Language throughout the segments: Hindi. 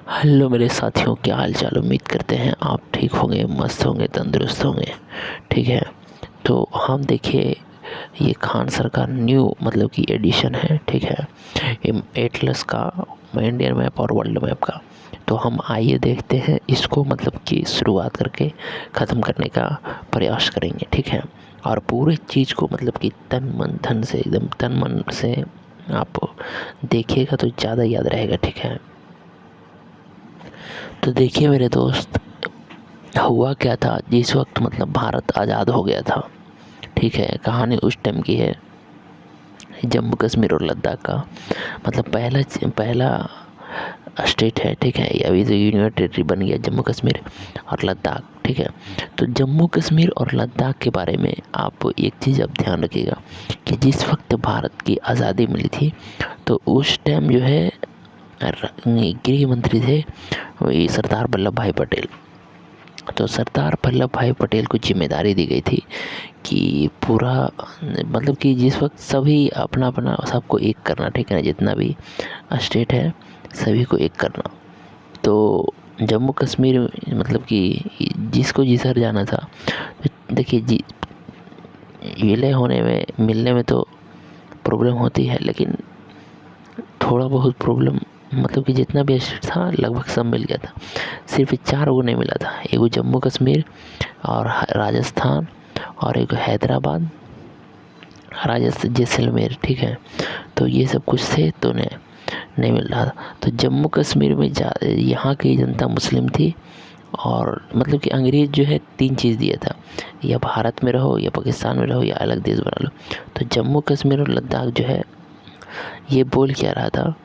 हेलो मेरे साथियों, क्या हाल चाल। उम्मीद करते हैं आप ठीक होंगे, मस्त होंगे, तंदुरुस्त होंगे। ठीक है, तो हम देखिए ये खान सर का न्यू मतलब कि एडिशन है। ठीक है, एटलस का इंडियन मैप और वर्ल्ड मैप का। तो हम आइए देखते हैं इसको, मतलब कि शुरुआत करके ख़त्म करने का प्रयास करेंगे। ठीक है, और पूरे चीज़ को मतलब कि तन मन धन से, एकदम तन मन से आप देखिएगा तो ज़्यादा याद रहेगा। ठीक है, तो देखिए मेरे दोस्त, हुआ क्या था जिस वक्त मतलब भारत आज़ाद हो गया था। ठीक है, कहानी उस टाइम की है, जम्मू कश्मीर और लद्दाख का। मतलब पहला स्टेट है। ठीक है, अभी तो यूनियन टेरिटरी बन गया जम्मू कश्मीर और लद्दाख। ठीक है, तो जम्मू कश्मीर और लद्दाख के बारे में आप एक चीज़ अब ध्यान रखिएगा कि जिस वक्त भारत की आज़ादी मिली थी तो उस टाइम जो है गृह मंत्री थे वही सरदार वल्लभ भाई पटेल। तो सरदार वल्लभ भाई पटेल को जिम्मेदारी दी गई थी कि पूरा मतलब कि जिस वक्त सभी अपना अपना सबको एक करना। ठीक है ना, जितना भी स्टेट है सभी को एक करना। तो जम्मू कश्मीर मतलब कि जिसको जिधर जाना था, देखिए जी, विलय होने में मिलने में तो प्रॉब्लम होती है, लेकिन थोड़ा बहुत प्रॉब्लम मतलब कि जितना भी स्टेट था लगभग सब मिल गया था। सिर्फ 4 को नहीं मिला था, एगो जम्मू कश्मीर और राजस्थान और एक हैदराबाद, राजस्थान, जैसलमेर। ठीक है, तो ये सब कुछ थे तो नहीं मिल रहा था। तो जम्मू कश्मीर में यहाँ की जनता मुस्लिम थी और मतलब कि अंग्रेज़ जो है 3 चीज़ दिया था, या भारत में रहो, या पाकिस्तान में रहो, या अलग देश बना लो। तो जम्मू कश्मीर और लद्दाख जो है ये बोल क्या रहा था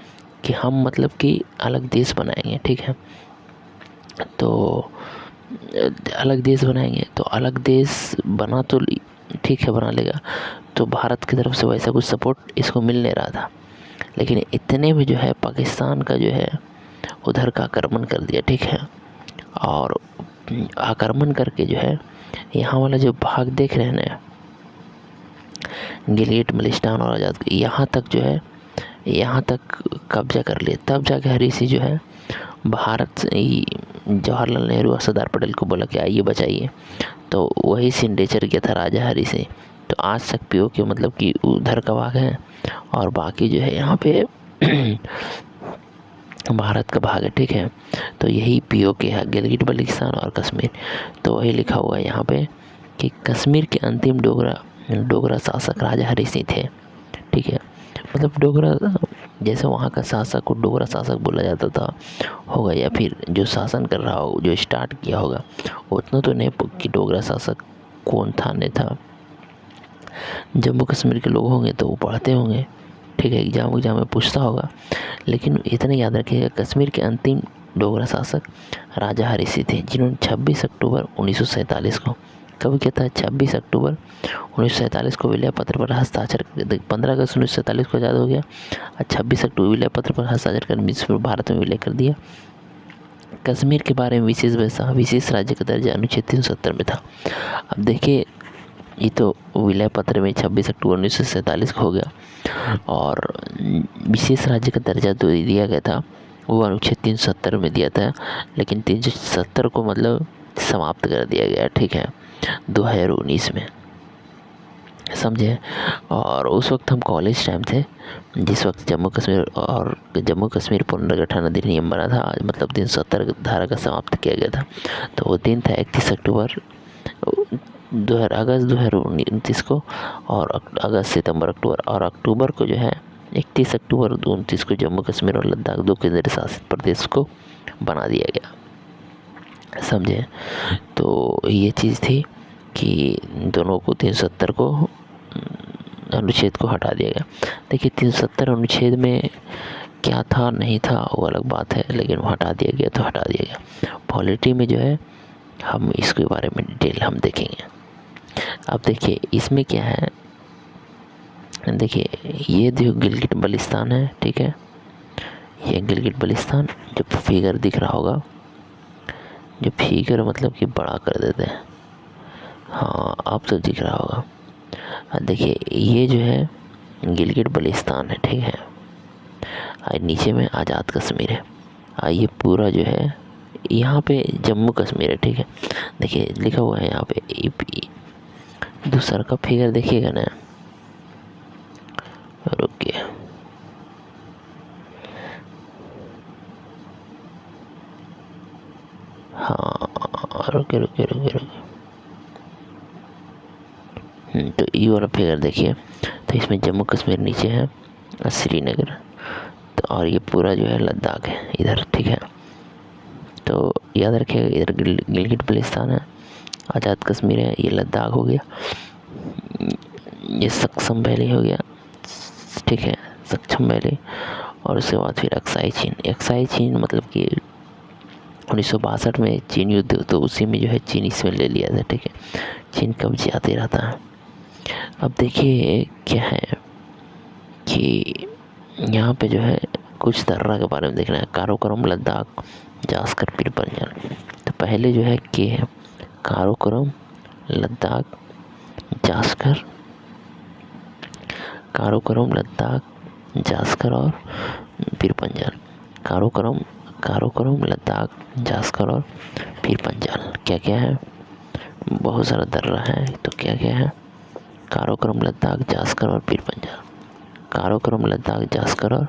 कि हम मतलब कि अलग देश बनाएंगे। ठीक है, तो अलग देश बनाएंगे, तो अलग देश बना तो ठीक है, बना लेगा। तो भारत की तरफ से वैसा कुछ सपोर्ट इसको मिल नहीं रहा था। लेकिन इतने में जो है पाकिस्तान का जो है उधर का आक्रमण कर दिया। ठीक है, और आक्रमण करके जो है यहाँ वाला जो भाग देख रहे हैं ना, गिलगित बल्टिस्तान और आज़ाद, यहाँ तक जो है, यहाँ तक कब्जा कर लिया। तब जाके हरी सिंह जो है भारत से ही जवाहरलाल नेहरू और सरदार पटेल को बोला कि आइए बचाइए। तो वही सिग्नेचर किया था राजा हरी सिंह। तो आज तक पीओ के मतलब कि उधर का भाग है और बाकी जो है यहाँ पे भारत का भाग है। ठीक है, तो यही पीओ के है, गिलगित बल्टिस्तान और कश्मीर। तो वही लिखा हुआ है यहाँ पे कि कश्मीर के अंतिम डोगरा शासक राजा हरी सिंह थे। ठीक है, मतलब डोगरा, जैसे वहाँ का शासक को डोगरा शासक बोला जाता था होगा, या फिर जो शासन कर रहा हो, जो स्टार्ट किया होगा, उतना तो नहीं कि डोगरा शासक कौन था नहीं था। जम्मू कश्मीर के लोग होंगे तो वो पढ़ते होंगे। ठीक है, एग्जाम में पूछता होगा। लेकिन इतना याद रखिएगा, कश्मीर के अंतिम डोगरा शासक राजा हरी सिंह थे, जिन्होंने 26 अक्टूबर 1947 को, कब किया था, 26 अक्टूबर 1947 को विलय पत्र पर हस्ताक्षर। 15 अगस्त 1947 को आज़ाद हो गया और 26 अक्टूबर विलय पत्र पर हस्ताक्षर कर भारत में विलय कर दिया। कश्मीर के बारे में विशेष राज्य का दर्जा अनुच्छेद 370 में था। अब देखिए, ये तो विलय पत्र में 26 अक्टूबर 1947 को हो गया, और विशेष राज्य का दर्जा तो दिया गया था वो अनुच्छेद 370 में दिया था, लेकिन 370 को मतलब समाप्त कर दिया गया। ठीक है, 2019 में, समझे। और उस वक्त हम कॉलेज टाइम थे, जिस वक्त जम्मू कश्मीर पुनर्गठन अधिनियम बना था, मतलब 370 धारा का समाप्त किया गया था। तो वो दिन था 31 अक्टूबर 2029 को, और अगस्त, सितंबर, अक्टूबर, और अक्टूबर को जो है 31 अक्टूबर 2029 को जम्मू कश्मीर और लद्दाख 2 केंद्र शासित प्रदेश को बना दिया गया, समझे। तो ये चीज़ थी कि दोनों को 370 को अनुच्छेद को हटा दिया गया। देखिए 370 अनुच्छेद में क्या था नहीं था वो अलग बात है, लेकिन वो हटा दिया गया तो हटा दिया गया। पॉलिटी में जो है हम इसके बारे में डिटेल हम देखेंगे। अब देखिए इसमें क्या है, देखिए ये जो गिलगित बल्टिस्तान है। ठीक है, ये गिलगित बल्टिस्तान, जो फिगर दिख रहा होगा, जो फिगर मतलब कि बड़ा कर देते हैं, हाँ अब तो दिख रहा होगा। देखिए ये जो है गिलगित बल्टिस्तान है। ठीक है, और नीचे में आज़ाद कश्मीर है। ये पूरा जो है यहाँ पे जम्मू कश्मीर है, ठीक है। देखिए लिखा हुआ है यहाँ पे ईपी। दूसरा का फिगर देखिएगा ना, रुकिए, हाँ रुकिए रुकिए रुकिए रुकिए, तो ये वाला फिगर देखिए, तो इसमें जम्मू कश्मीर नीचे है और श्रीनगर, तो और ये पूरा जो है लद्दाख है इधर, ठीक है। तो याद रखिएगा इधर गिलगिट बल्तिस्तान है, आज़ाद कश्मीर है, ये लद्दाख हो गया, ये सक्षम वैली हो गया, ठीक है, सक्षम वैली। और उसके बाद फिर अक्साई चीन। अक्साई चीन मतलब कि 1962 में चीन युद्ध, तो उसी में जो है चीन इसमें ले लिया था, ठीक है। चीन कब्जे आते रहता है। अब देखिए क्या है कि यहाँ पे जो है कुछ दर्रा के बारे में देखना है, काराकोरम, लद्दाख, जास्कर, पीर पंजाल। तो पहले जो है के है काराकोरम, लद्दाख, जास्कर, काराकोरम, लद्दाख, जास्कर और पीर पंजाल। काराकोरम, लद्दाख, जास्कर और पीर पंजाल। क्या क्या है, बहुत सारा दर्रा है, तो क्या क्या है, काराकोरम, लद्दाख, जास्कर और पीर पंजाल। काराकोरम, लद्दाख, जास्कर और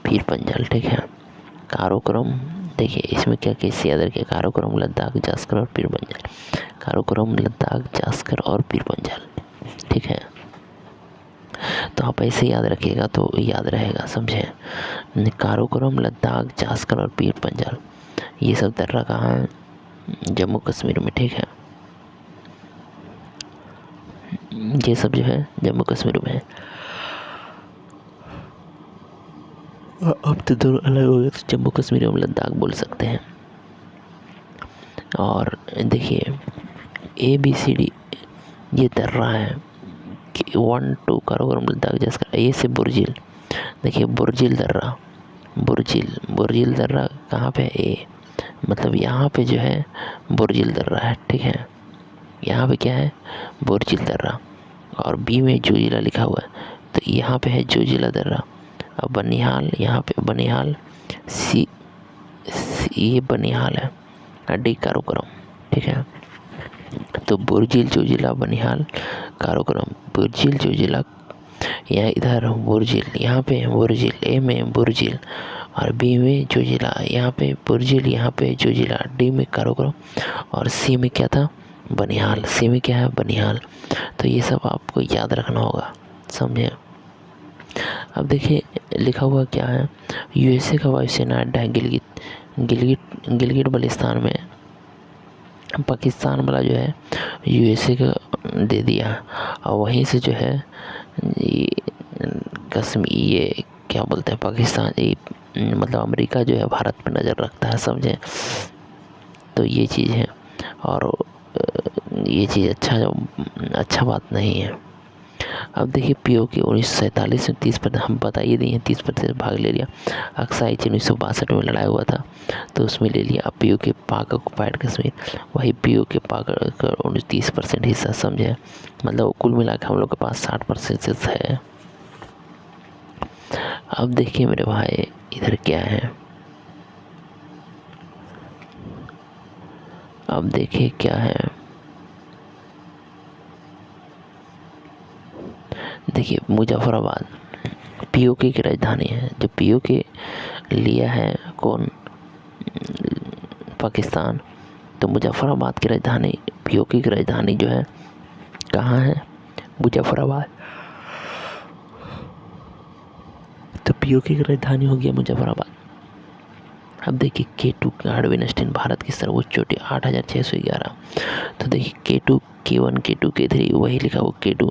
पीर पंजाल, ठीक है। काराकोरम, देखिए इसमें क्या कैसे याद रखिए, काराकोरम, लद्दाख, जास्कर और पीर पंजाल। काराकोरम, लद्दाख, जास्कर और पीर पंजाल, ठीक है। तो आप ऐसे याद रखिएगा तो याद रहेगा, समझे। काराकोरम, लद्दाख, जास्कर और पीर पंजाल, ये सब दर्रा कहाँ है, जम्मू कश्मीर में, ठीक है। ये सब जो है जम्मू कश्मीर में है। अब तो दोनों अलग हो गए, तो जम्मू कश्मीर और लद्दाख बोल सकते हैं। और देखिए ABCD ये दर्रा है कि 1 2 काराकोरम, लद्दाख, जास्कर, ए से बुर्जिल। देखिए बुर्जिल दर्रा, बुर्जिल दर्रा कहाँ पे है, ए मतलब यहाँ पे जो है बुर्जिल दर्रा है, ठीक है। यहाँ पे क्या है, बुर्जिल दर्रा। और बी में जोजिला लिखा हुआ है, तो यहाँ पे है जोजिला दर्रा। अब बनिहाल, यहाँ पे बनिहाल, सी ये बनिहाल है, डी काराकोरम, ठीक है। तो बुर्जिल, जोजिला, बनिहाल, काराकोरम, बुर्जिल, जोजिला, यहाँ इधर बुर्जिल, यहाँ पे बुर्जिल, ए में बुर्जिल और बी में जोजिला, यहाँ पे बुर्जिल, यहाँ पे जोजिला, डी में काराकोरम और सी में क्या था, बनिहाल। सी में क्या है, बनिहाल। तो ये सब आपको याद रखना होगा, समझे। अब देखिए लिखा हुआ क्या है, USA का वायुसेना अड्डा है गिलगिट बल्तिस्तान में। पाकिस्तान वाला जो है USA का दे दिया, और वहीं से जो है कश्मीर, ये क्या बोलते हैं, पाकिस्तान, ये मतलब अमेरिका जो है भारत पर नज़र रखता है, समझे। तो ये चीज़ है, और ये चीज़ अच्छा बात नहीं है। अब देखिए POK 1947 में 30%, हम बता ही दिए 30% भाग ले लिया। अक्साई चीन 1962 में लड़ाई हुआ था, तो उसमें ले लिया। अब POK पाक ऑक्युपाइड कश्मीर, वही POK पाक का 30% हिस्सा, समझे। मतलब कुल मिला के हम लोग के पास 60% है। अब देखिए मेरे भाई इधर क्या है, अब देखिए क्या है, देखिए मुजफ्फराबाद POK की राजधानी है। जो POK लिया है कौन, पाकिस्तान। तो मुजफ्फराबाद की राजधानी, POK की राजधानी जो है कहाँ है, मुजफ्फराबाद। तो POK की राजधानी हो गया मुजफ्फराबाद। अब देखिए K2 हार्डवेनस्टीन, भारत की सर्वोच्च चोटी 8611। तो देखिए K2, K1, K2, K3 वही लिखा हुआ K2,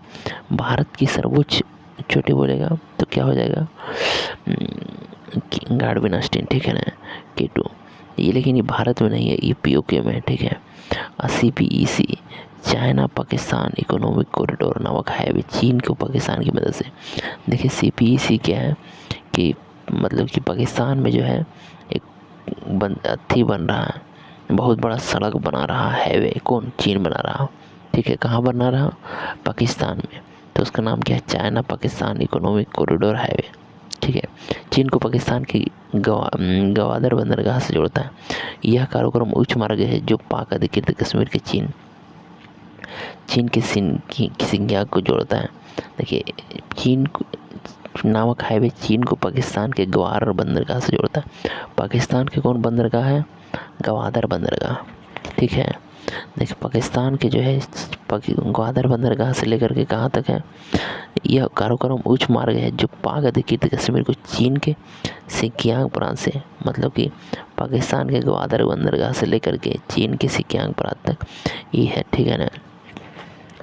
भारत की सर्वोच्च चोटी बोलेगा तो क्या हो जाएगा, हार्डवेनस्टीन, ठीक है ना, K2। ये लेकिन ये भारत में नहीं है, ये POK में है, ठीक है। CPEC China Pakistan economic corridor नामक हाईवे, चीन को पाकिस्तान की मदद से। देखिए CPEC क्या है कि मतलब कि पाकिस्तान में जो है एक बन रहा है, बहुत बड़ा सड़क बना रहा है, हाईवे, कौन, चीन बना रहा, ठीक है। कहाँ बना रहा, पाकिस्तान में। तो उसका नाम क्या है, China Pakistan economic corridor highway, ठीक है। चीन को पाकिस्तान की गवादर बंदरगाह से जोड़ता है। यह कार्यक्रम उच्च मार्ग है जो पाक अधिकृत कश्मीर के चीन के सिंघिया को जोड़ता है। देखिए, चीन नामक हाईवे चीन को पाकिस्तान के ग्वादर बंदरगाह से जोड़ता है। पाकिस्तान के कौन बंदरगाह है? ग्वादर बंदरगाह, ठीक है। देखिए, पाकिस्तान के जो है ग्वादर बंदरगाह से लेकर के कहाँ तक है? यह काराकोरम उच्च मार्ग है जो पाक अधिकृत कश्मीर को चीन के सिंकियांग प्रांत से, मतलब कि पाकिस्तान के ग्वादर बंदरगाह से लेकर के चीन के सिंकियांग प्रांत तक ये है, ठीक है ना।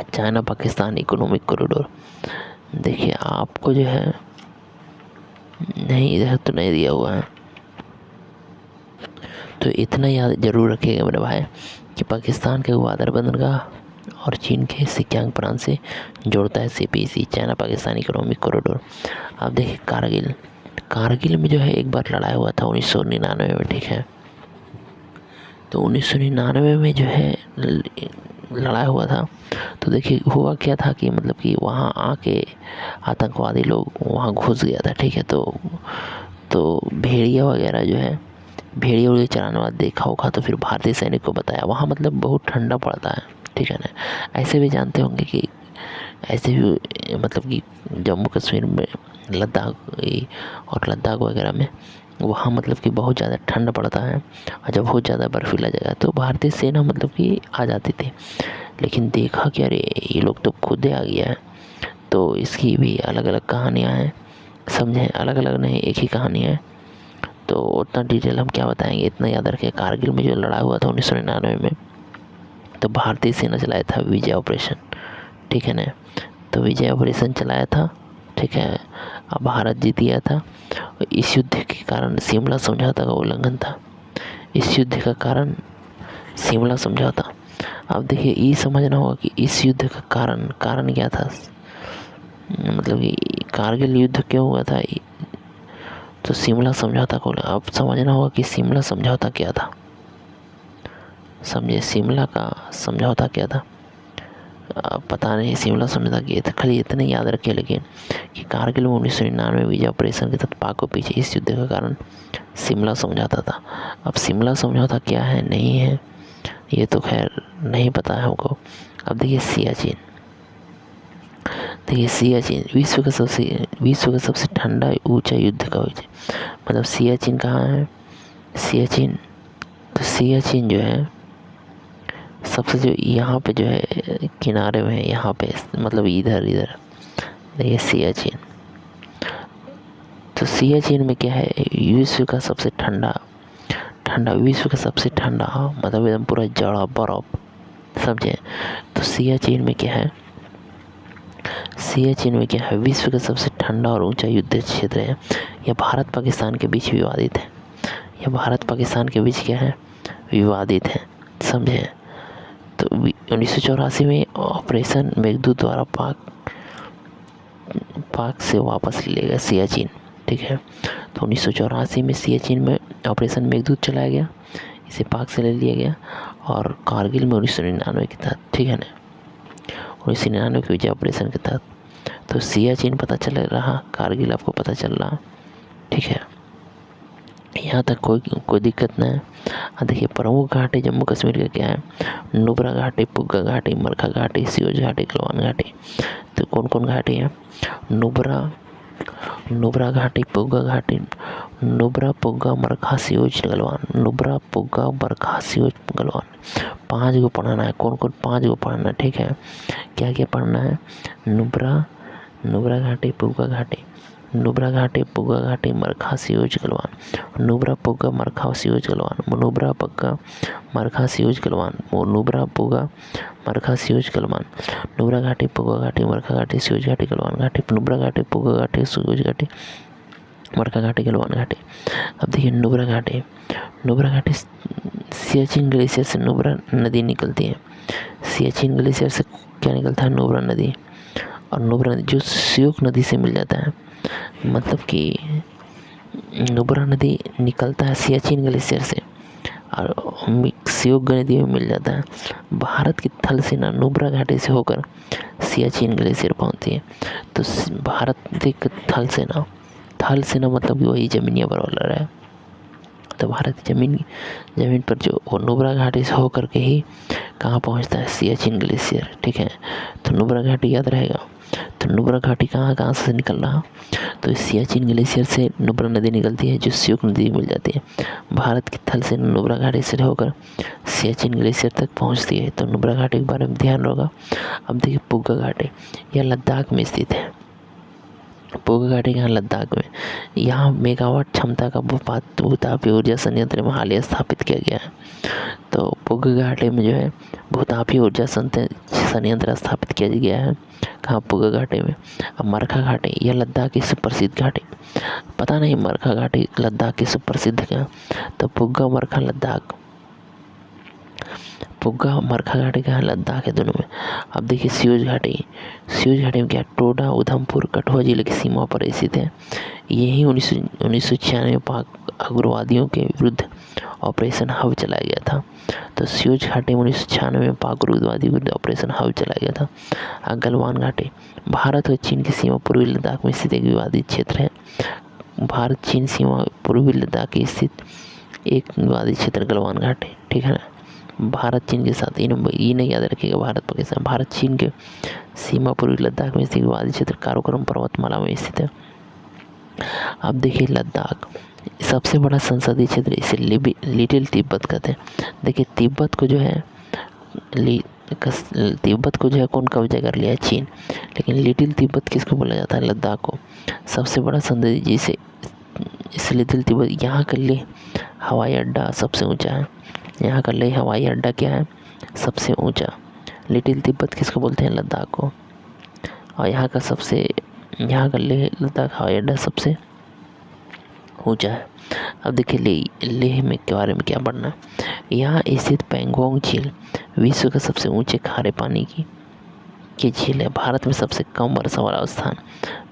चाइना पाकिस्तान इकोनॉमिक कॉरिडोर, देखिए आपको जो है नहीं, इधर तो नहीं दिया हुआ है, तो इतना याद जरूर रखिएगा मेरे भाई कि पाकिस्तान के ग्वादर बंदरगाह और चीन के सिंकियांग प्रांत से जोड़ता है CPEC, China Pakistan economic corridor. अब देखिए कारगिल में जो है एक बार लड़ाई हुआ था 1999 में, ठीक है। तो 1999 में जो है लड़ाई हुआ था, तो देखिए हुआ क्या था कि मतलब कि वहाँ आके आतंकवादी लोग वहाँ घुस गया था, ठीक है। तो भेड़िया वगैरह जो है, भेड़िया उड़िया चलाने वाला देखा होगा, तो फिर भारतीय सैनिक को बताया। वहाँ मतलब बहुत ठंडा पड़ता है, ठीक है ना। ऐसे भी जानते होंगे कि ऐसे भी मतलब कि जम्मू कश्मीर में लद्दाख वगैरह में वहाँ मतलब कि बहुत ज़्यादा ठंड पड़ता है, और जब बहुत ज़्यादा बर्फीला जगह तो भारतीय सेना मतलब कि आ जाती थी। लेकिन देखा कि अरे ये लोग तो खुद ही आ गया है। तो इसकी भी अलग अलग कहानियाँ हैं, समझें, अलग अलग नहीं, एक ही कहानी है। तो उतना डिटेल हम क्या बताएंगे, इतना याद रखें। कारगिल में जो लड़ाई हुआ था 1999 में, तो भारतीय सेना चलाया था विजय ऑपरेशन, ठीक है ना। तो विजय ऑपरेशन चलाया था, ठीक है। अब भारत जीत गया था। इस युद्ध के कारण शिमला समझौता का उल्लंघन था। इस युद्ध का कारण शिमला समझौता। अब देखिए ये समझना होगा कि इस युद्ध का कारण क्या था, मतलब कि कारगिल युद्ध क्यों हुआ था, तो शिमला समझौता को अब समझना होगा कि शिमला समझौता क्या था। समझे, शिमला का समझौता क्या था? पता नहीं शिमला समझौता क्या था, खाली इतने याद रखे लेकिन कि कारगिल में 1999 विजय ऑपरेशन के तहत पाक को पीछे इस युद्ध का कारण शिमला समझौता था। अब शिमला समझौता क्या है नहीं है ये तो खैर नहीं पता है हमको। अब देखिए सियाचिन, विश्व का सबसे ठंडा ऊंचा युद्ध का मतलब सियाचिन कहाँ है? तो सियाचिन जो है सबसे जो यहाँ पे जो है किनारे में है, यहाँ पे मतलब इधर देखिए सियाचिन। तो सियाचिन में क्या है? विश्व का सबसे ठंडा मतलब एकदम पूरा जड़ा बर्फ, समझे। तो सियाचिन में क्या है? विश्व का सबसे ठंडा और ऊंचा युद्ध क्षेत्र है। यह भारत पाकिस्तान के बीच विवादित है। विवादित है, समझे। तो 1984 में ऑपरेशन मेघदूत द्वारा पाक से वापस ले गया सियाचिन, ठीक है। तो 1984 में सियाचिन में ऑपरेशन मेघदूत चलाया गया, इसे पाक से ले लिया गया। और कारगिल में 1999 के तहत, ठीक है ना, 1999 के विजय ऑपरेशन के तहत। तो सियाचिन पता चल रहा, कारगिल आपको पता चल रहा, ठीक है। यहाँ तक कोई दिक्कत नहीं है। देखिए प्रमुख घाटी जम्मू कश्मीर का क्या है? नुब्रा घाटी, पुग्गा घाटी, मरखा घाटी, सियोज घाटी, गलवान घाटी। तो कौन कौन घाटी है? नुब्रा घाटी, पुग्गा घाटी, नुब्रा, पुग्गा, मरखा, सियोज, गलवान। नुब्रा, पुग्गा, मरखा, सियोज, गलवान। 5 को पढ़ना है। कौन 5 को पढ़ना है, ठीक है। क्या क्या पढ़ना है? नुब्रा घाटी, पुग्गा घाटी, नुब्रा घाटी, पुग्गा घाटी, मरखा, CEOs, Galwan. Nubra, पुग्गा, मरखा, CEOs, Galwan. Nubra, पुग्गा, मरखा, CEOs, Galwan. Nubra, पुग्गा, मरखा, CEOs, Galwan. Nubra घाटी, पुग्गा घाटी, मरखा घाटी, सियोज घाटी, गलवान घाटी। नुब्रा घाटी, पुग्गा घाटी, सियोज घाटी, मरखा घाटी, गलवान घाटी। अब देखिए नुब्रा घाटी सियाचिन ग्लेशियर से नुब्रा नदी निकलती है। सियाचिन ग्लेशियर से क्या निकलता है? नुब्रा नदी। और नुब्रा नदी जो सियोक नदी से मिल जाता है, मतलब कि नुब्रा नदी निकलता है सियाचिन ग्लेशियर से और सियोक नदी में मिल जाता है। भारत की थल सेना नुब्रा घाटी से होकर सियाचिन ग्लेशियर पहुंचती है। तो भारत की थल सेना थल सेना मतलब कि वही ज़मीनी बॉर्डर है। तो भारत की ज़मीन पर जो नुब्रा घाटी से होकर के ही कहाँ पहुँचता है, सियाचिन ग्लेशियर। ठीक है, तो नुब्रा घाटी याद रहेगा। तो नुब्रा घाटी कहाँ से निकल रहा, तो सियाचिन ग्लेशियर से नुब्रा नदी निकलती है, जो श्योक नदी मिल जाती है। भारत की थल से नुब्रा घाटी से होकर सियाचिन ग्लेशियर तक पहुंचती है। तो नुब्रा घाटी के बारे में ध्यान होगा। अब देखिए पुग्गा घाटी, यह लद्दाख में स्थित है। पुग्गा घाटी यहाँ लद्दाख में, यहाँ मेगावाट क्षमता का भूतापीय ऊर्जा संयंत्र में हालिया स्थापित किया गया है। तो पुग्गा घाटी में जो है भूतापीय ऊर्जा संयंत्र स्थापित किया गया है। कहाँ, पुग्गा घाटी में। अब मरखा घाटी, यह लद्दाख की सुप्रसिद्ध घाटी, पता नहीं मरखा घाटी लद्दाख की सुप्रसिद्ध क्या, तो पुग्गा मरखा लद्दाख, पुग्गा मरखा घाटी का है, लद्दाख है दोनों में। अब देखिए स्यूज घाटी में क्या, टोडा उधमपुर कठुआ जिले की सीमा पर स्थित है। यही 1996 में पाक उग्रवादियों के विरुद्ध ऑपरेशन हब चलाया गया था। तो स्यूज घाटी में 1996 में पाक उग्रवादियों के विरुद्ध ऑपरेशन हब चलाया गया था। गलवान घाटी, भारत और चीन की सीमा पूर्वी लद्दाख में स्थित एक विवादित क्षेत्र है। भारत चीन सीमा पूर्वी लद्दाख में स्थित एक विवादित क्षेत्र गलवान घाटी। ठीक है ना, भारत चीन के साथ ये नहीं याद रखिएगा, भारत चीन के सीमा पूर्वी लद्दाख में स्थित विवादित क्षेत्र काराकोरम पर्वतमाला में स्थित है। अब देखिए लद्दाख सबसे बड़ा संसदीय क्षेत्र, इसे लिटिल तिब्बत कहते हैं। देखिए तिब्बत को जो है कौन कब्जा कर लिया है, चीन। लेकिन लिटिल तिब्बत किसको बोला जाता है, लद्दाख को। सबसे बड़ा संसदीय जिसे इस लिटिल तिब्बत, यहाँ का लेह हवाई अड्डा सबसे ऊंचा है। यहाँ का लेह हवाई अड्डा क्या है, सबसे ऊंचा। लिटिल तिब्बत किसको बोलते हैं, लद्दाख को। और यहाँ का लेह लद्दाख हवाई अड्डा सबसे ऊंचा है। अब देखिए लेह में के बारे में क्या पढ़ना, यहाँ स्थित पैंगोंग झील विश्व का सबसे ऊंचे खारे पानी की झील है। भारत में सबसे कम वर्षा वाला स्थान,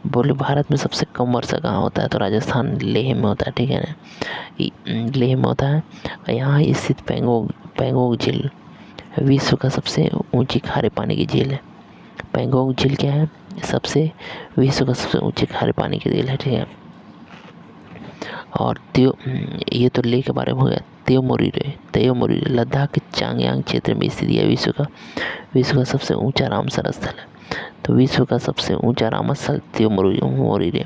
बोले भारत में सबसे कम वर्षा कहाँ होता है, तो राजस्थान लेह में होता है। ठीक है ना, लेह में होता है। यहाँ स्थित पैंगोंग झील विश्व का सबसे ऊंची खारे पानी की झील है। पैंगोंग झील क्या है, विश्व का सबसे ऊंची खारे पानी की झील है। ठीक है, और ये तो लेह के बारे में हो गया। त्योमोरीरे लद्दाख के चांगयांग क्षेत्र में स्थित है। विश्व का सबसे ऊंचा रामसर स्थल है। तो विश्व का सबसे ऊंचा रामस्थल त्योमोरीरे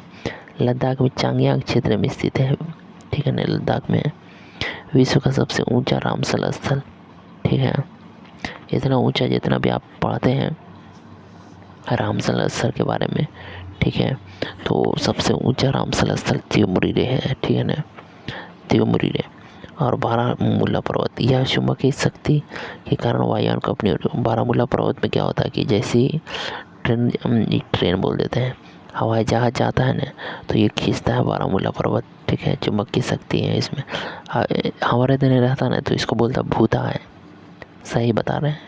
लद्दाख में चांगयांग क्षेत्र में स्थित है। ठीक है ना, लद्दाख में विश्व का सबसे ऊंचा रामसल स्थल। ठीक है, इतना ऊंचा जितना भी आप पढ़ते हैं रामसल स्थल के बारे में। ठीक है, तो सबसे ऊंचा रामसल स्थल त्योमोरीरे है। ठीक है ना, त्योमोरीरे। और बारामूला पर्वत, यह चुंबकीय शक्ति के कारण वायुयान को अपनी ओर, बारामूला पर्वत में क्या होता है कि जैसे ही ट्रेन बोल देते हैं, हवाई जहाज जाता है ना, तो ये खींचता है बारामूला पर्वत। ठीक है, चुंबकीय शक्ति है इसमें। हमारे देने रहता है ना, तो इसको बोलता भूता है। सही बता रहे हैं,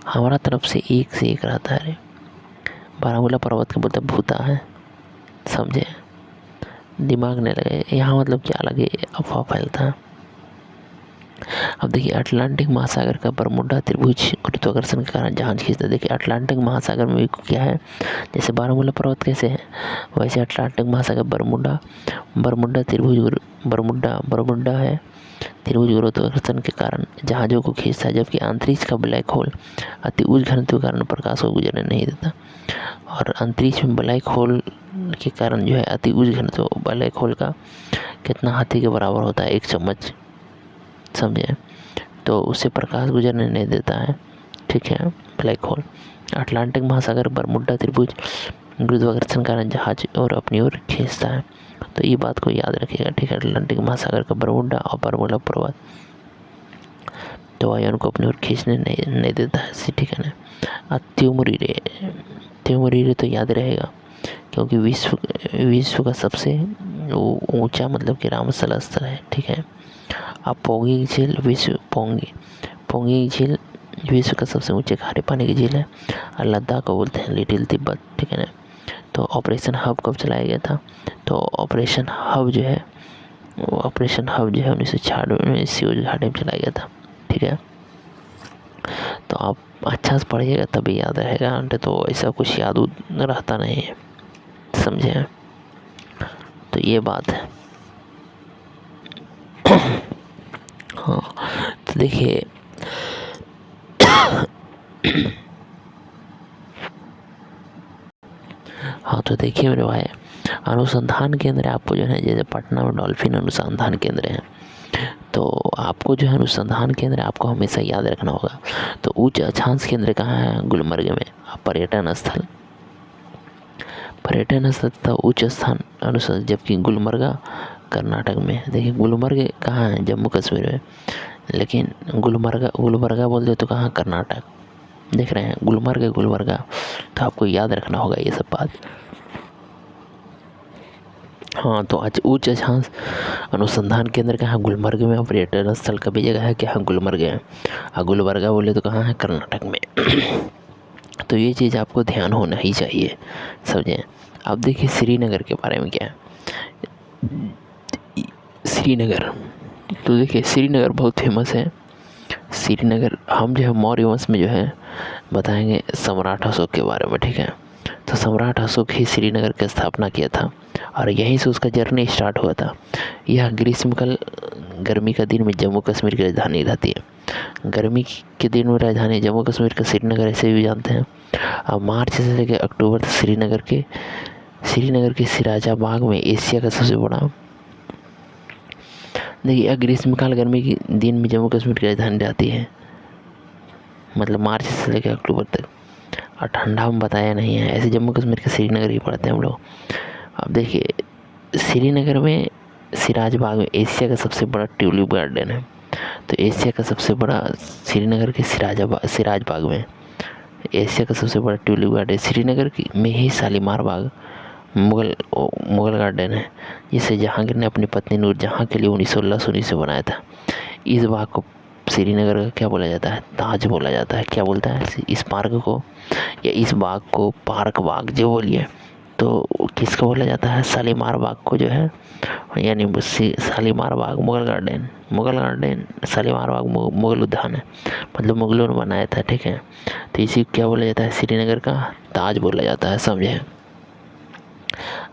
हमारा तरफ से एक रहता है। बारामूला पर्वत को बोलते भूता है, समझे, दिमाग नहीं लगे यहाँ, मतलब क्या लगे, अफवाह फैलता है। अब देखिए अटलांटिक महासागर का बरमुडा त्रिभुज गुरुत्वाकर्षण के कारण जहाज खींचता है। देखिए अटलांटिक महासागर में भी क्या है, जैसे बारामूला पर्वत कैसे है, वैसे अटलांटिक महासागर बरमुडा त्रिभुज बरमुडा है, त्रिभुज गुरुत्वाकर्षण के कारण जहाज़ों को खींचता है। जबकि अंतरिक्ष का ब्लैक होल अति उच्च घनत्व के कारण प्रकाश को गुजरने नहीं देता। और अंतरिक्ष में ब्लैक होल के कारण जो है अति उच्च घनत्व, ब्लैक होल का कितना हाथी के बराबर होता है, 1 चम्मच, समझे, तो उससे प्रकाश गुजरने नहीं देता है। ठीक है, ब्लैक होल। अटलांटिक महासागर बरमुडा त्रिभुज गुरुत्वाकर्षण कारण जहाज और अपनी ओर खींचता है। तो ये बात को याद रखिएगा। ठीक है, अटलांटिक महासागर का बरमुडा और बरमूला पर्वत तो वायुयान को अपनी ओर खींचने नहीं देता है। ठीक है ना, त्योमोरीरे तो याद रहेगा, क्योंकि विश्व का सबसे ऊंचा मतलब कि रामसल स्थल है। ठीक है, अब पोंगी झील विश्व का सबसे ऊंचे खारे पानी की झील है। और लद्दाख को बोलते हैं लिटिल तिब्बत। ठीक है ना, तो ऑपरेशन हब कब चलाया गया था, तो ऑपरेशन हब जो है 1996 में स्यूज घाटी में चलाया गया था। ठीक है, तो आप अच्छा से पढ़िएगा तभी याद रहेगा, तो ऐसा कुछ याद रहता नहीं है, समझे। तो ये बात है। हाँ, तो देखिए हाँ, तो देखिए मेरे भाई, अनुसंधान केंद्र आपको जो है, जैसे पटना में डॉल्फिन अनुसंधान केंद्र है, तो आपको जो है अनुसंधान केंद्र आपको हमेशा याद रखना होगा। तो उच्च अक्षांश केंद्र कहाँ है? गुलमर्ग में। पर्यटन स्थल तथा उच्च स्थान अनुसंधान, जबकि गुलमर्गा कर्नाटक में। देखिए गुलमर्ग कहाँ है? जम्मू कश्मीर में, लेकिन गुलबर्गा बोल दे तो कहाँ? कर्नाटक। देख रहे हैं, गुलबर्गा। तो आपको याद रखना होगा ये सब बात। हाँ, तो आज उच्च अक्षांश अनुसंधान केंद्र कहाँ? गुलमर्ग में। पर्यटन स्थल का भी जगह है क्या? गुलमर्ग है। और गुलबर्गा बोले तो कहाँ है? कर्नाटक में। तो ये चीज़ आपको ध्यान होना ही चाहिए, समझें। अब देखिए श्रीनगर के बारे में क्या है। श्रीनगर, तो देखिए श्रीनगर बहुत फेमस है। श्रीनगर हम जो है मौर्य वंश में जो है बताएंगे सम्राट अशोक के बारे में, ठीक है। तो सम्राट अशोक ही श्रीनगर की स्थापना किया था और यहीं से उसका जर्नी स्टार्ट हुआ था। यह ग्रीष्मकाल गर्मी का दिन में जम्मू कश्मीर की राजधानी रहती है। गर्मी के दिन में राजधानी जम्मू कश्मीर का श्रीनगर ऐसे भी जानते हैं। अब मार्च से लेकर अक्टूबर तक श्रीनगर के सिराजा बाग में एशिया का सबसे बड़ा, देखिए ग्रीष्मकाल गर्मी के दिन में जम्मू कश्मीर की राजधानी रहती है, मतलब मार्च से लेकर अक्टूबर तक। और ठंडा में बताया नहीं है, ऐसे जम्मू कश्मीर के श्रीनगर ही पढ़ते हैं हम लोग। अब देखिए श्रीनगर में सिराज बाग में एशिया का सबसे बड़ा ट्यूलिप गार्डन है। तो एशिया का सबसे बड़ा श्रीनगर के सिराज बाग में एशिया का सबसे बड़ा ट्यूलिप गार्डन श्रीनगर में ही शालीमार बाग मुगल गार्डन है, जिसे जहांगीर ने अपनी पत्नी नूरजहां के लिए 1916 से बनाया था। इस बाग को श्रीनगर का क्या बोला जाता है? ताज बोला जाता है। क्या बोलता है? इस पार्क को या इस बाग को पार्क बाग जो बोलिए, तो किसको बोला जाता है? शालीमार बाग को जो है, यानी शालीमार बाग मुगल गार्डन शालीमार बाग मुगल उद्यान है, मतलब मुगलों ने बनाया था, ठीक है। तो इसी को क्या बोला जाता है? श्रीनगर का ताज बोला जाता है, समझे।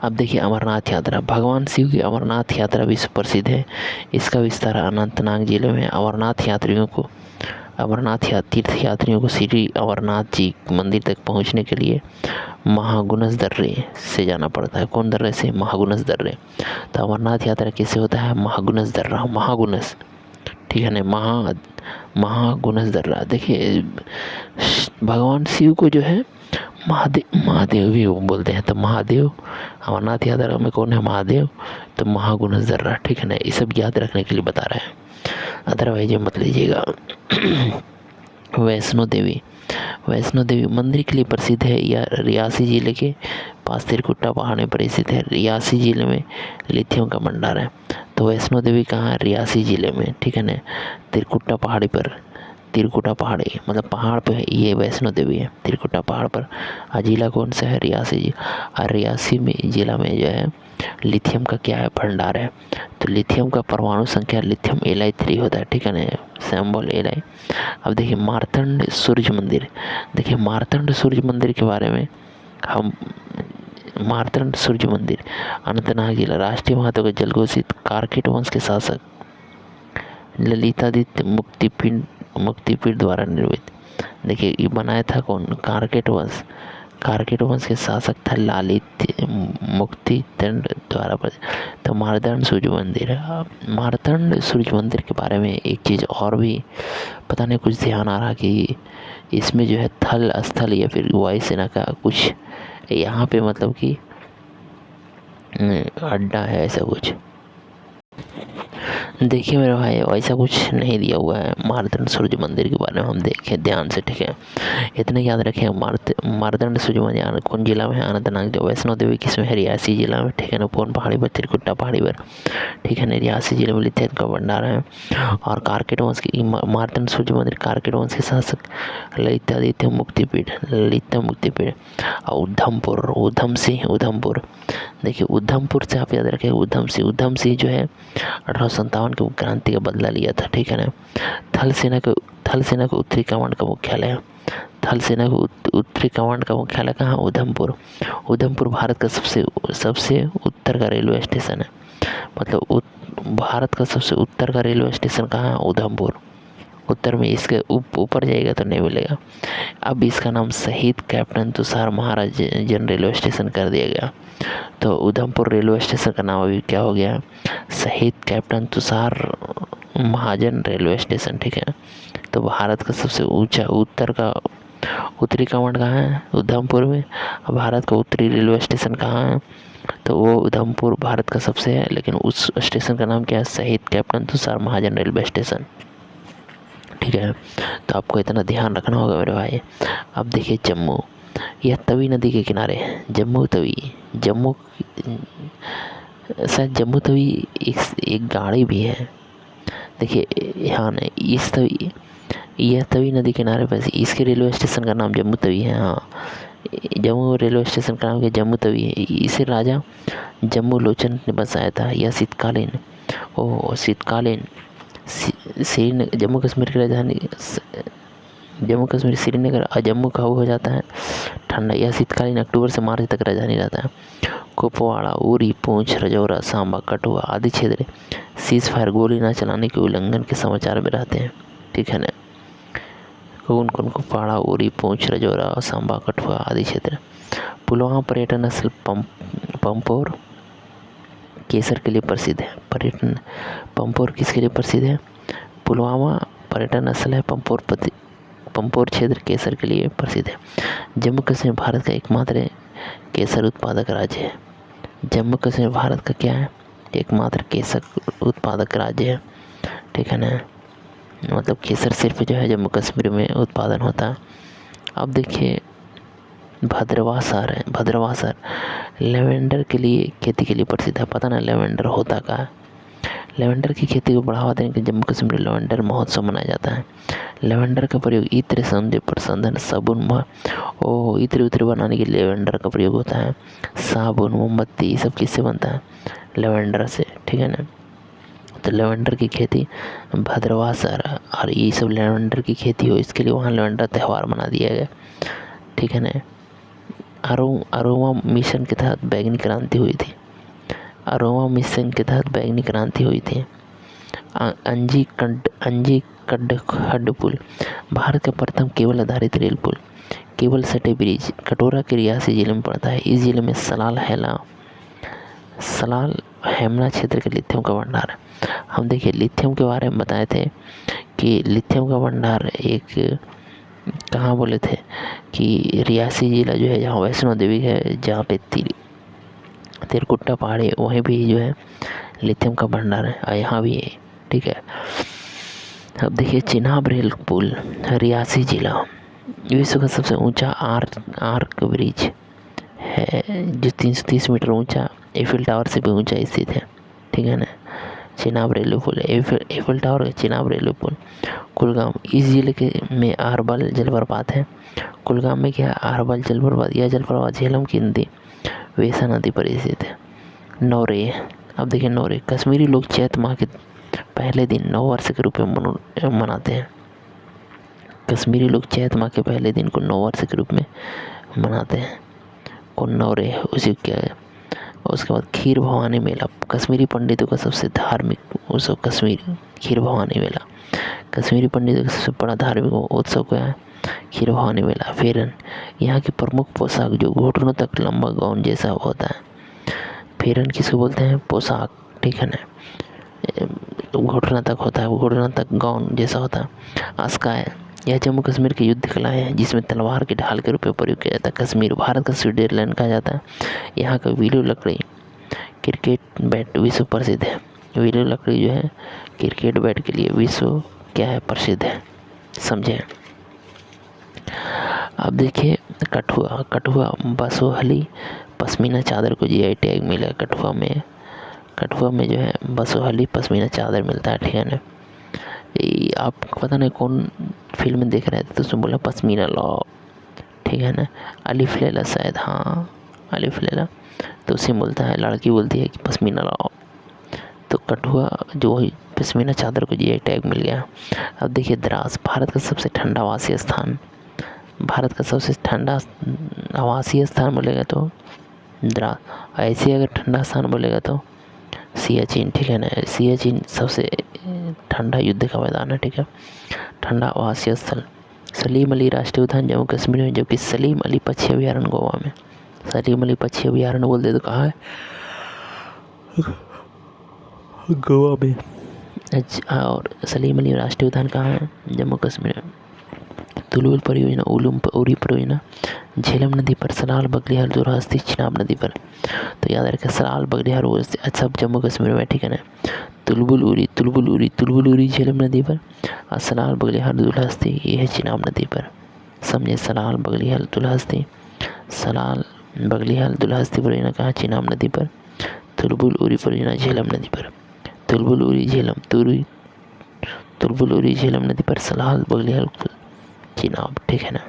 अब देखिए अमरनाथ यात्रा, भगवान शिव की अमरनाथ यात्रा विश्व प्रसिद्ध है। इसका विस्तार अनंतनाग जिले में। तीर्थ यात्रियों को श्री अमरनाथ जी मंदिर तक पहुंचने के लिए महागुनस दर्रे से जाना पड़ता है। कौन दर्रे से? महागुनस दर्रे। तो अमरनाथ यात्रा किससे होता है? महागुनस दर्रा, महागुनस, ठीक है ना, महागुनस दर्रा। देखिए भगवान शिव को जो है महादेव भी बोलते हैं। तो महादेव, अमरनाथ यात्रा में कौन है? महादेव। तो महागुनस दर्रा, ठीक है ना, ये सब याद रखने के लिए बता रहे हैं, अदरवाइज मत लीजिएगा। वैष्णो देवी मंदिर के लिए प्रसिद्ध है। यह रियासी जिले के पास त्रिकुटा पहाड़ में प्रसिद्ध है। रियासी जिले में लिथियम का भंडार है। तो वैष्णो देवी कहाँ है? रियासी जिले में, ठीक है ना, त्रिकुटा पहाड़ी मतलब पहाड़ पे है ये वैष्णो देवी है, त्रिकुटा पहाड़ पर। जिला कौन सा है? रियासी। और रियासी में जिला में जो है लिथियम का क्या है? भंडार है। तो लिथियम का परमाणु संख्या लिथियम Li3 होता है, ठीक है ना, सिंबल Li। अब देखिए मार्तंड सूर्य मंदिर, देखिए मार्तंड सूर्य मंदिर के बारे में हम, मार्तंड सूर्य मंदिर अनंतनाग जिला, राष्ट्रीय महत्व का जल घोषित कारकेट वंश के शासक ललितादित्य मुक्तिपीठ द्वारा निर्मित। देखिए ये बनाया था कौन? कारकेट वंश के शासक था लालित्य मुक्तिदंड द्वारा। तो मार्तंड सूर्य मंदिर के बारे में एक चीज़ और भी पता नहीं, कुछ ध्यान आ रहा कि इसमें जो है थल स्थल या फिर वायुसेना का कुछ यहाँ पे मतलब कि अड्डा है, ऐसा कुछ। देखिए मेरे भाई ऐसा कुछ नहीं दिया हुआ है मार्तंड सूर्य मंदिर के बारे में, हम देखें ध्यान से, ठीक है। इतना याद रखें, मार्तंड सूर्य मंदिर कौन जिला में है? अनंतनाग। जो वैष्णो देवी किसमें है? रियासी जिला में, ठीक है ना, कौन पहाड़ी पर? त्रिकुटा पहाड़ी पर, ठीक है ना, रियासी जिले में लिथियम का भंडार है। और कारकेट वंश की मार्तंड सूर्य मंदिर कारकेट वंश के शासक ललितादित्य मुक्तिपीठ। और उधमपुर, देखिए उधमपुर से आप याद रखें, उधम सिंह जो है 1857 के क्रांति का बदला लिया था, ठीक है ना। थल सेना का उत्तरी कमांड का मुख्यालय है। थल सेना का उत्तरी कमांड का मुख्यालय कहाँ? उधमपुर। उधमपुर भारत का सबसे उत्तर का रेलवे स्टेशन है। मतलब भारत का सबसे उत्तर का रेलवे स्टेशन कहाँ है? उधमपुर। उत्तर में इसके ऊपर जाएगा तो नहीं मिलेगा। अब इसका नाम शहीद कैप्टन तुषार महाराज जन रेलवे स्टेशन कर दिया गया। तो उधमपुर रेलवे स्टेशन का नाम अभी क्या हो गया? शहीद कैप्टन तुषार महाजन रेलवे स्टेशन। ठीक है, तो भारत का सबसे ऊंचा उत्तरी कमांड कहाँ है? उधमपुर में। अब भारत का उत्तरी रेलवे स्टेशन कहाँ है? तो वो उधमपुर भारत का सबसे है, लेकिन उस स्टेशन का नाम क्या है? शहीद कैप्टन तुषार महाजन रेलवे स्टेशन। ठीक है, तो आपको इतना ध्यान रखना होगा मेरे भाई। अब देखिए जम्मू, यह तवी नदी के किनारे है। जम्मू तवी, शायद जम्मू तवी एक गाड़ी भी है। देखिए हाँ, नहीं यह तवी नदी किनारे पर इसके रेलवे स्टेशन का नाम जम्मू तवी है। हाँ, जम्मू रेलवे स्टेशन का नाम क्या? जम्मू तवी है। इसे राजा जम्मू लोचन ने बसाया था। यह शीतकालीन श्रीनगर, जम्मू कश्मीर की राजधानी जम्मू कश्मीर श्रीनगर और जम्मू का हो जाता है ठंडा। यह शीतकालीन अक्टूबर से मार्च तक राजधानी रहता है। कुपवाड़ा, उरी, पूंछ, राजौरी, सांबा, कठुआ आदि क्षेत्र सीज फायर गोली न चलाने के उल्लंघन के समाचार में रहते हैं। ठीक है ना, कौन कुपवाड़ा, उरी, पूंछ, राजौरी, सांबा, कठुआ आदि क्षेत्र। पुलवामा पर्यटन स्थल पंपोर केसर के लिए प्रसिद्ध है। पंपोर किसके लिए प्रसिद्ध है? पुलवामा पर्यटन स्थल है पंपोर क्षेत्र केसर के लिए प्रसिद्ध है। जम्मू कश्मीर भारत का एकमात्र केसर उत्पादक राज्य है। जम्मू कश्मीर भारत का क्या है? एकमात्र केसर उत्पादक राज्य है। ठीक है ना, मतलब केसर सिर्फ जो है जम्मू कश्मीर में उत्पादन होता है। अब देखिए भद्रवासर लेवेंडर के लिए खेती के लिए प्रसिद्ध है। पता ना लेवेंडर होता क्या है? लेवेंडर की खेती को बढ़ावा देने के जम्मू कश्मीर में लेवेंडर महोत्सव मनाया जाता है। लेवेंडर का प्रयोग इत्र, सौंदर्य प्रसाधन, साबुन इत्र उत्र बनाने के लिए लेवेंडर का प्रयोग होता है। साबुन, मोमबत्ती, ये सब किससे बनता है? लेवेंडर से। ठीक है ना, तो लेवेंडर की खेती भद्रवासर और ये सब लेवेंडर की खेती हो, इसके लिए वहाँ लेवेंडर त्यौहार मना दिया गया। ठीक है ना, अरोमा मिशन के तहत बैंगनी क्रांति हुई थी। अरोमा मिशन के तहत बैंगनी क्रांति हुई थी। अंजी खड्ड पुल भारत का प्रथम केबल आधारित रेल पुल। केबल सटे ब्रिज कटोरा के रियासी जिले में पड़ता है। इस जिले में सलाल हेमला क्षेत्र के लिथियम का भंडार है। हम देखिए लिथियम के बारे में बताए थे कि लिथियम का भंडार एक कहाँ बोले थे कि रियासी जिला जो है, जहाँ वैष्णो देवी है, जहाँ पे तिरकुट्टा पहाड़ी, वहीं भी जो है लिथियम का भंडार है और यहाँ भी है। ठीक है, अब देखिए चिनाब रेल पुल रियासी जिला, विश्व का सबसे ऊंचा आर्क ब्रिज है जो 330 मीटर ऊंचा एफिल टावर से भी ऊंचा स्थित है। ठीक है ना, चिनाब रेलवे पुल, एफिल टावर, चिनाब रेलवे पुल। कुलगाम, इस जिले के में अरवल जलप्रपात है। कुलगाम में क्या है? अरवल जलप्रपात। यह जलप्रपात झेलम की नदी वेसा नदी पर स्थित है। नौरे, अब देखिए नौरे, कश्मीरी लोग चैत माह के पहले दिन नव वर्ष के रूप में मनाते हैं। कश्मीरी लोग चैत माह के पहले दिन को नव वर्ष के रूप में मनाते हैं। कौन? नौरे। उसी क्या है? उसके बाद खीर भवानी मेला, कश्मीरी पंडितों का सबसे धार्मिक उत्सव कश्मीरी खीर भवानी मेला। कश्मीरी पंडितों का सबसे बड़ा धार्मिक उत्सव क्या है? खीर भवानी मेला। फेरन, यहाँ की प्रमुख पोशाक जो घुटनों तक लंबा गाउन जैसा होता है। फेरन किसको बोलते हैं? पोशाक। ठीक है ना, घुटना तक होता है, घुटना तक गाउन जैसा होता है। अस्काय, यह जम्मू कश्मीर की युद्ध कला है जिसमें तलवार के ढाल के रूप में प्रयोग किया जाता है। कश्मीर भारत का स्विट्जरलैंड कहा जाता है। यहाँ का विलो लकड़ी क्रिकेट बैट विश्व प्रसिद्ध है। विलो लकड़ी जो है क्रिकेट बैट के लिए विश्व क्या है? प्रसिद्ध है। समझे? अब देखिए कठुआ बसोहली पश्मीना चादर को जीआई टैग मिला। कठुआ में जो है बसोहली पश्मीना चादर मिलता है। ठीक है ना, आप पता नहीं कौन फिल्म में देख रहे थे तो उसमें बोला पश्मीना लॉ। ठीक है ना, अलिफ लैला शायद, हाँ अलिफ लैला, तो उसे बोलता है, लड़की बोलती है कि पश्मीना लॉ। तो कठुआ जो पश्मीना चादर को जीआई टैग मिल गया। अब देखिए द्रास, भारत का सबसे ठंडा आवासीय स्थान भारत का सबसे ठंडा आवासीय स्थान बोलेगा तो ऐसे अगर ठंडा स्थान बोलेगा तो सियाचिन, ठीक है ना। सियाचिन सबसे ठंडा युद्ध का मैदान है, ठीक है। ठंडा आवासीय स्थल सलीम अली राष्ट्रीय उद्यान जम्मू कश्मीर में, जबकि सलीम अली पक्षी अभयारण्य गोवा में। सलीम अली पक्षी अभयारण्य बोलते तो कहाँ है? गोवा में। और सलीम अली राष्ट्रीय उद्यान कहाँ है? जम्मू कश्मीर में। तुलुल परियोजना, उरी परियोजना झेलम नदी पर, सलाल बगलिहाल दूरस्थ चिनाब नदी पर। तो याद रखें सलाल बगलिहाल सब जम्मू कश्मीर में, ठीक है ना। तुलबुल उरी झेलम नदी पर और सलाल बगलिहाल दूरस्थ ये है चिनाब नदी पर। समझे? सलाल बगलिहाल दुलहस्ती परियोजना कहाँ? चिनाब नदी पर। तुलबुल उरी परियोजना झेलम नदी पर। तुलबुल उरी झेलम नदी पर, सलाल बगलिहाल चिनाब, ठीक है ना।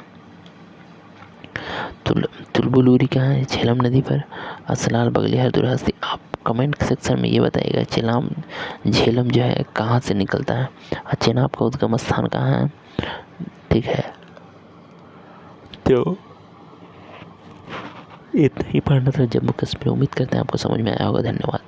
तुलबुल उरी कहाँ है? झेलम नदी पर और सलाल बगलिहाल दूरस्थ। आप कमेंट सेक्शन में ये बताइएगा झेलम जो है कहाँ से निकलता है और चिनाब का उद्गम स्थान कहाँ है, ठीक है। तो इतना ही पढ़ना था जम्मू कश्मीर। उम्मीद करते हैं आपको समझ में आया होगा। धन्यवाद।